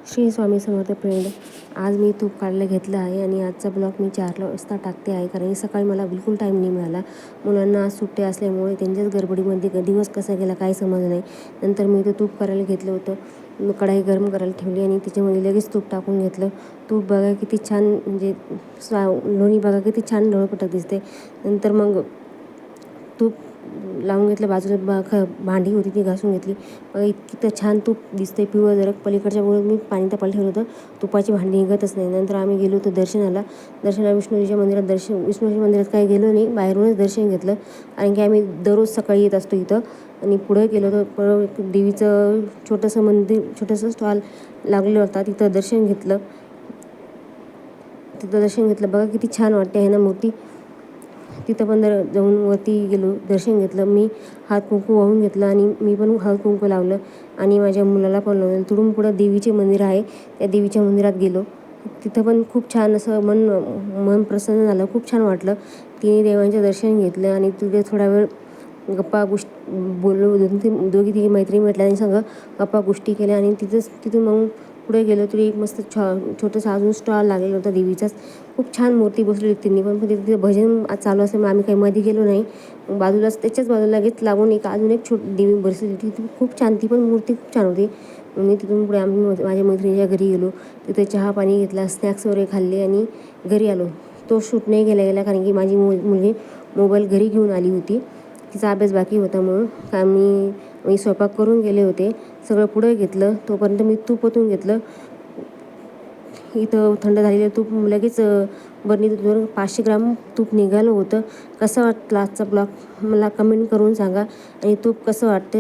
Shri Swami Samarth friend. आज मी तूप काढायला घेतलं आहे आणि आजचा ब्लॉग मी 4 वाजता टाकते आहे, कारण की सकाळी मला बिलकुल टाईम नाही मिळाला. मुलांना आज सुट्टे असल्यामुळे त्यांच्याच गडबडीमध्ये दिवस कसा गेला काही समजलं नाही. नंतर मी इथं तूप करायला घेतलं होतं. कढाई गरम करायला ठेवली आणि त्याच्यामध्ये लगेच तूप टाकून घेतलं. तूप बघा किती छान, म्हणजे लोणी बघा किती छान ढळपटक दिसते. नंतर मग तूप लावून घेतलं. बाजूला भांडी होती ती घासून घेतली. इतकी तर छान तूप दिसते पिवळं जरक. पलीकडच्या वेळेस मी पाणी तापायला ठेवलं होतं, तुपाची भांडी निघतच नाही. नंतर आम्ही गेलो होतो दर्शनाला. विष्णूजीच्या मंदिरात विष्णूजी मंदिरात काही गेलो नाही, बाहेरूनच दर्शन घेतलं. कारण की आम्ही दररोज सकाळी येत असतो इथं. आणि पुढे गेलो होतो, देवीचं छोटंसं स्टॉल लागलेलं होता, तिथं दर्शन घेतलं. बघा किती छान वाटते आहे ना मूर्ती. तिथं पण जाऊन वरती गेलो, दर्शन घेतलं. मी हात कुंकू वाहून घेतलं आणि मी पण हात कुंकू लावलं आणि माझ्या मुलाला पण लावलं. तिथून पुढं देवीचे मंदिर आहे, त्या देवीच्या मंदिरात गेलो. तिथं पण खूप छान असं मन प्रसन्न झालं, खूप छान वाटलं. तिने देवांचं दर्शन घेतलं आणि तिथे थोडा वेळ गप्पा बोललो. दोघी तिघी मैत्रिणी भेटल्या आणि संग गप्पा गोष्टी केल्या. आणि तिथून मग पुढे गेलो तरी एक मस्त छोटंसं अजून स्टॉल लागलेला होता देवीचाच. खूप छान मूर्ती बसलेली तिने पण तिथे भजन चालू असल्यामुळे आम्ही काही मध्ये गेलो नाही. बाजूलाच त्याच्याच बाजूला लगेच लागून अजून एक छोटी देवी बसली होती, ती खूप छान, ती पण मूर्ती खूप छान होती. मी तिथून पुढे आम्ही माझ्या मैत्रिणीच्या घरी गेलो. तिथे चहा पाणी घेतला, स्नॅक्स वगैरे खाल्ले आणि घरी आलो. तो शूट नाही गेला कारण की माझी मुलगी मोबाईल घरी घेऊन आली होती, तिचा अभ्यास बाकी होता म्हणून. मी स्वयंपाक करून गेले होते, सगळं पुढं घेतलं. तोपर्यंत मी तूप ओतून घेतलं. इथं थंड झालेलं तूप लगेच बरणीतून 500 ग्राम तूप निघालं होतं. कसं वाटलं आजचा ब्लॉग मला कमेंट करून सांगा. आणि तूप कसं वाटते